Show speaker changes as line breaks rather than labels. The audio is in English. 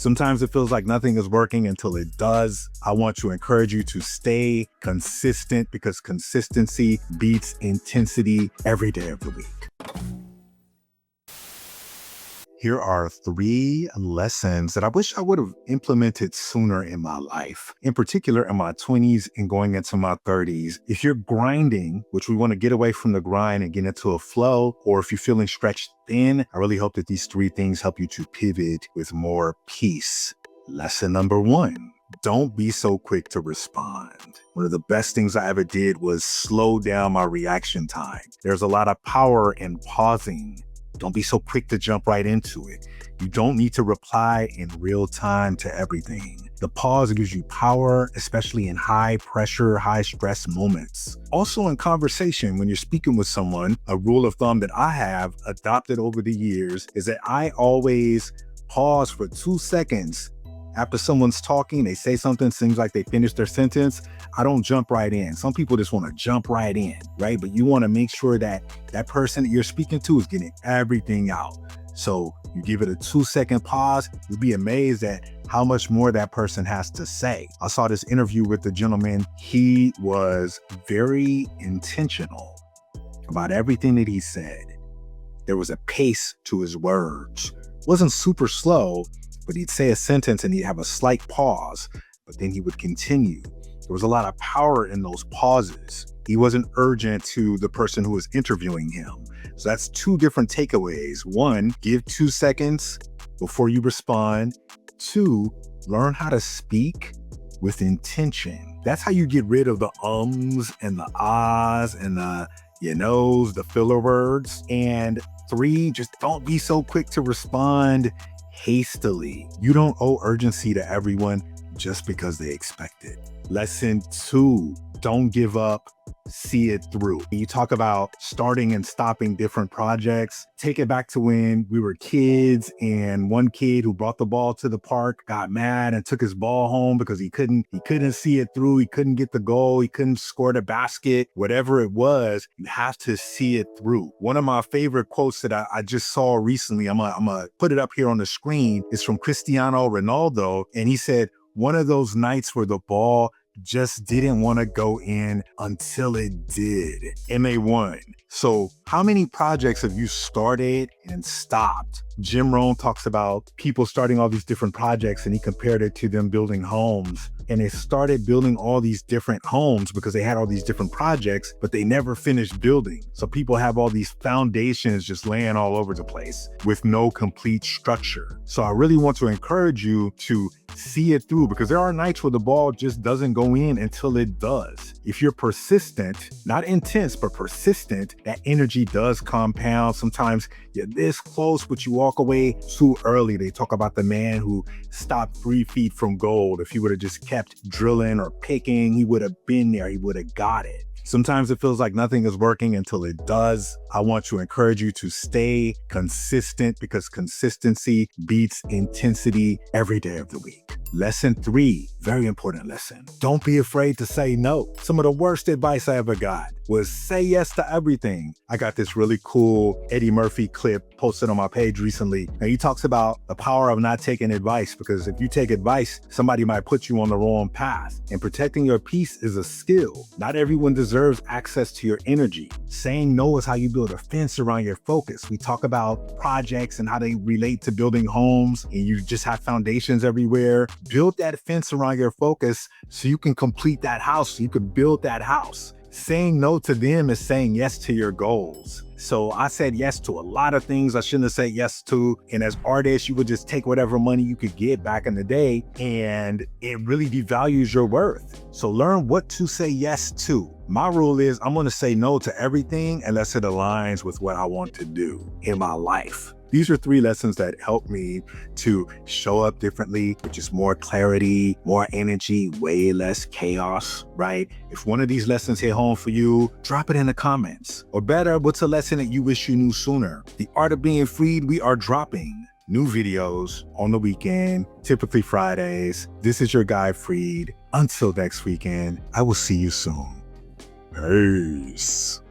Sometimes it feels like nothing is working until it does. I want to encourage you to stay consistent because consistency beats intensity every day of the week. Here are 3 lessons that I wish I would have implemented sooner in my life, in particular in my 20s and going into my 30s. If you're grinding, which we want to get away from the grind and get into a flow, or if you're feeling stretched thin, I really hope that these 3 things help you to pivot with more peace. Lesson number 1. Don't be so quick to respond. One of the best things I ever did was slow down my reaction time. There's a lot of power in pausing. Don't be so quick to jump right into it. You don't need to reply in real time to everything. The pause gives you power, especially in high pressure, high stress moments. Also in conversation, when you're speaking with someone, a rule of thumb that I have adopted over the years is that I always pause for 2 seconds. After someone's talking, they say something, seems like they finished their sentence, I don't jump right in. Some people just want to jump right in, right? But you want to make sure that that person that you're speaking to is getting everything out. So you give it a 2-second pause, you'll be amazed at how much more that person has to say. I saw this interview with the gentleman. He was very intentional about everything that he said. There was a pace to his words. It wasn't super slow, but he'd say a sentence and he'd have a slight pause, but then he would continue. There was a lot of power in those pauses. He wasn't urgent to the person who was interviewing him. So that's 2 different takeaways. 1, give 2 seconds before you respond. 2, learn how to speak with intention. That's how you get rid of the ums and the ahs and the the filler words. And 3, just don't be so quick to respond hastily. You don't owe urgency to everyone just because they expect it. Lesson 2, don't give up, see it through. You talk about starting and stopping different projects. Take it back to when we were kids and one kid who brought the ball to the park got mad and took his ball home because he couldn't see it through. He couldn't get the goal. He couldn't score the basket. Whatever it was, you have to see it through. One of my favorite quotes that I just saw recently, I'm gonna put it up here on the screen, is from Cristiano Ronaldo. And he said, one of those nights where the ball just didn't want to go in until it did, and they won. So how many projects have you started and stopped? Jim Rohn talks about people starting all these different projects, and he compared it to them building homes. And they started building all these different homes because they had all these different projects, but they never finished building. So people have all these foundations just laying all over the place with no complete structure. So I really want to encourage you to see it through, because there are nights where the ball just doesn't go in until it does. If you're persistent, not intense, but persistent, that energy does compound. Sometimes you're this close, but you walk away too early. They talk about the man who stopped 3 feet from gold. If he would have just kept drilling or picking, he would have been there. He would have got it. Sometimes it feels like nothing is working until it does. I want to encourage you to stay consistent because consistency beats intensity every day of the week. Lesson 3, very important lesson. Don't be afraid to say no. Some of the worst advice I ever got was say yes to everything. I got this really cool Eddie Murphy clip posted on my page recently. And he talks about the power of not taking advice, because if you take advice, somebody might put you on the wrong path. And protecting your peace is a skill. Not everyone deserves access to your energy. Saying no is how you build a fence around your focus. We talk about projects and how they relate to building homes, and you just have foundations everywhere. Build that fence around your focus so you can complete that house, so you can build that house. Saying no to them is saying yes to your goals. So I said yes to a lot of things I shouldn't have said yes to. And as artists, you would just take whatever money you could get back in the day, and it really devalues your worth. So learn what to say yes to. My rule is I'm going to say no to everything unless it aligns with what I want to do in my life. These are 3 lessons that help me to show up differently, with just more clarity, more energy, way less chaos, right? If one of these lessons hit home for you, drop it in the comments. Or better, what's a lesson that you wish you knew sooner? The Art of Being Freed, we are dropping new videos on the weekend, typically Fridays. This is your guy, Freed. Until next weekend, I will see you soon. Peace.